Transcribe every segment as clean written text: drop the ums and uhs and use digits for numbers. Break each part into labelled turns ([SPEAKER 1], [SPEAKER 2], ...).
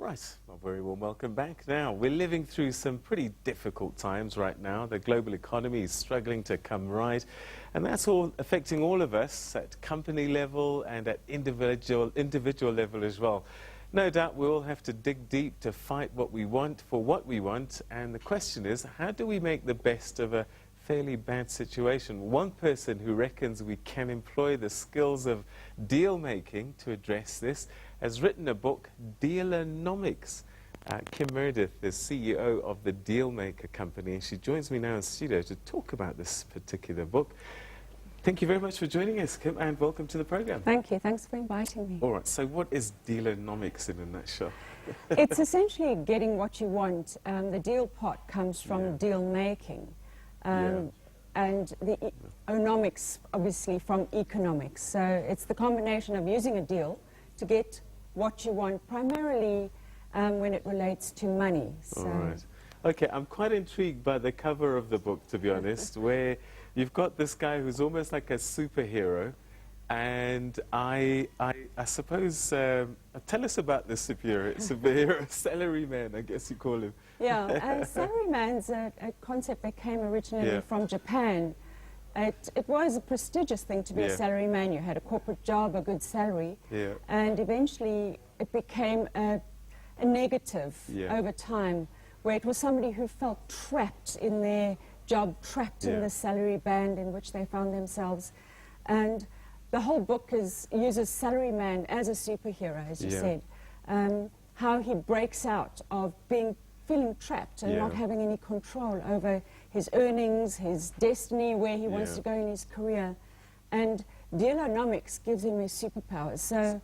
[SPEAKER 1] Right, well, very warm welcome back. Now, we're living through some pretty difficult times right now. The global economy is struggling to come right, and that's all affecting all of us at company level and at individual level as well. No doubt we all have to dig deep to fight what we want for what we want, and the question is, how do we make the best of a fairly bad situation? One person who reckons we can employ the skills of deal making to address this has written a book, Dealonomics. Kim Meredith is CEO of the Dealmaker Company, and she joins me now in studio to talk about this particular book. Thank you very much for joining us, Kim, and welcome to the program.
[SPEAKER 2] Thank you. Thanks for inviting me.
[SPEAKER 1] All right, so what is Dealonomics in a nutshell?
[SPEAKER 2] It's essentially getting what you want. The deal part comes from deal making. And the onomics, obviously, from economics. So it's the combination of using a deal to get what you want, primarily when it relates to money. So.
[SPEAKER 1] All right. Okay, I'm quite intrigued by the cover of the book, to be honest, where you've got this guy who's almost like a superhero, and I suppose, tell us about this superhero, salaryman, I guess you call him.
[SPEAKER 2] Yeah, salaryman's a concept that came originally from Japan. It was a prestigious thing to be a salaryman. You had a corporate job, a good salary, and eventually it became a negative over time, where it was somebody who felt trapped in their job, trapped in the salary band in which they found themselves. And the whole book uses salaryman as a superhero, as you said, how he breaks out of feeling trapped and not having any control over his earnings, his destiny, where he wants to go in his career. And Dealonomics gives him his superpowers. So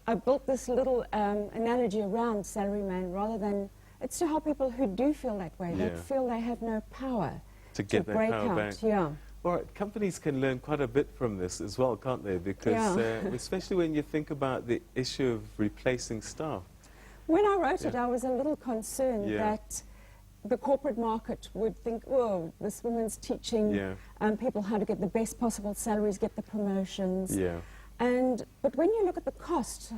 [SPEAKER 2] I built this little analogy around salaryman, rather than, it's to help people who do feel that way, that feel they have no power
[SPEAKER 1] to get their
[SPEAKER 2] break
[SPEAKER 1] power
[SPEAKER 2] out.
[SPEAKER 1] back. All right, companies can learn quite a bit from this as well, can't they? Because especially when you think about the issue of replacing staff.
[SPEAKER 2] When I wrote it, I was a little concerned that the corporate market would think, oh, this woman's teaching people how to get the best possible salaries, get the promotions. But when you look at the cost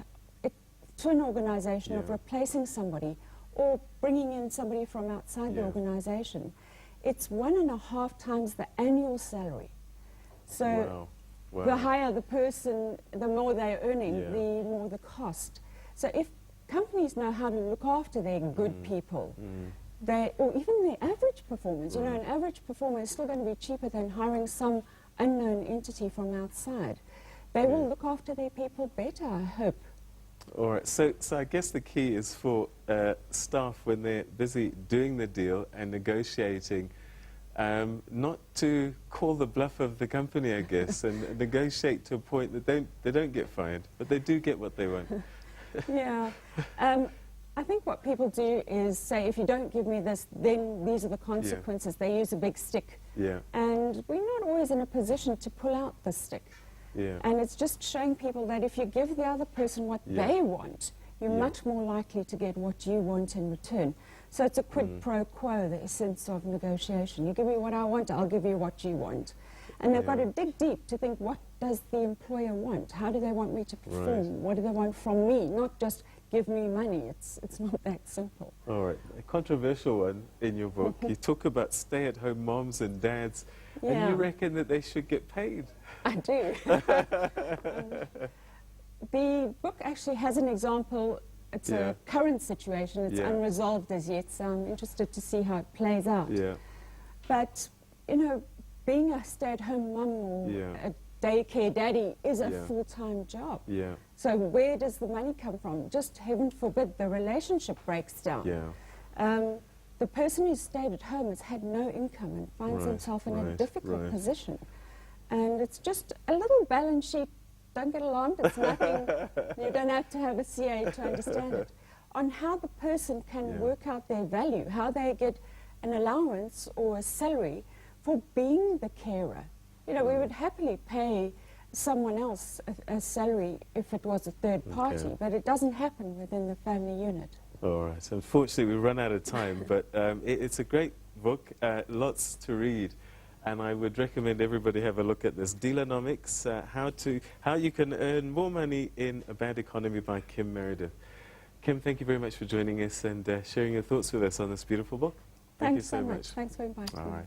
[SPEAKER 2] to an organization of replacing somebody or bringing in somebody from outside the organization, it's 1.5 times the annual salary. So the higher the person, the more they're earning, the more the cost. So if companies know how to look after their good people, or even their average performers, you know, an average performer is still going to be cheaper than hiring some unknown entity from outside. They will look after their people better, I hope.
[SPEAKER 1] All right, so I guess the key is for staff, when they're busy doing the deal and negotiating, not to call the bluff of the company, I guess, and negotiate to a point that they don't get fired, but they do get what they want.
[SPEAKER 2] I think what people do is say, if you don't give me this, then these are the consequences. They use a big stick. And we're not always in a position to pull out the stick. And it's just showing people that if you give the other person what they want, you're much more likely to get what you want in return. So it's a quid pro quo, the essence of negotiation. You give me what I want, I'll give you what you want. And they've got to dig deep to think, what does the employer want? How do they want me to perform? What do they want from me? Not just give me money. It's not that simple.
[SPEAKER 1] All right. A controversial one in your book. You talk about stay-at-home moms and dads, and you reckon that they should get paid.
[SPEAKER 2] I do. The book actually has an example. It's a current situation. It's unresolved as yet, so I'm interested to see how it plays out. But, you know, being a stay-at-home mum or a daycare daddy is a full-time job. So where does the money come from? Just heaven forbid the relationship breaks down. The person who stayed at home has had no income and finds himself in a difficult position. And it's just a little balance sheet. Don't get alarmed, it's nothing. You don't have to have a CA to understand it. On how the person can work out their value, how they get an allowance or a salary for being the carer. You know, we would happily pay someone else a salary if it was a third party, but it doesn't happen within the family unit.
[SPEAKER 1] All right. Unfortunately, we've run out of time, but it's a great book, lots to read, and I would recommend everybody have a look at this. Dealonomics, how you can earn more money in a bad economy, by Kim Meredith. Kim, thank you very much for joining us and sharing your thoughts with us on this beautiful book. Thank you so much.
[SPEAKER 2] Thanks for inviting me.
[SPEAKER 1] All right.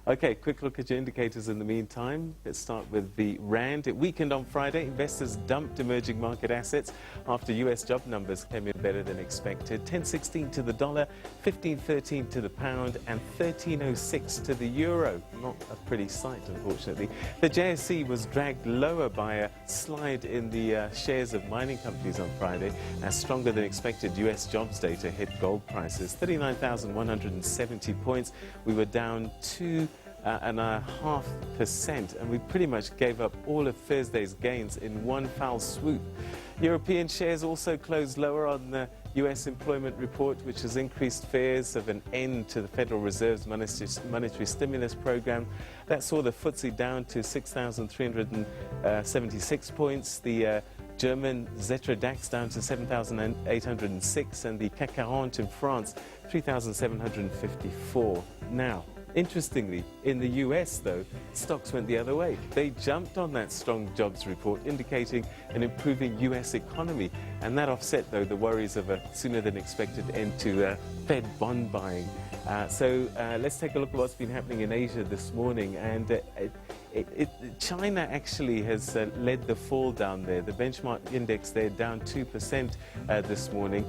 [SPEAKER 1] Okay, quick look at your indicators in the meantime. Let's start with the Rand. It weakened on Friday. Investors dumped emerging market assets after U.S. job numbers came in better than expected. 10.16 to the dollar, 15.13 to the pound, and 13.06 to the euro. Not a pretty sight, unfortunately. The JSE was dragged lower by a slide in the shares of mining companies on Friday, as stronger than expected U.S. jobs data hit gold prices. 39,170 points. We were down 2.5%, and we pretty much gave up all of Thursday's gains in one foul swoop. European shares also closed lower on the U.S. employment report, which has increased fears of an end to the Federal Reserve's monetary stimulus program. That saw the FTSE down to 6,376 points. The German Xetra DAX down to 7,806, and the CAC 40 in France 3,754. Now, interestingly, in the US, though, stocks went the other way. They jumped on that strong jobs report, indicating an improving US economy. And that offset, though, the worries of a sooner-than-expected end to Fed bond buying. So let's take a look at what's been happening in Asia this morning. And China actually has led the fall down there. The benchmark index there down 2% this morning.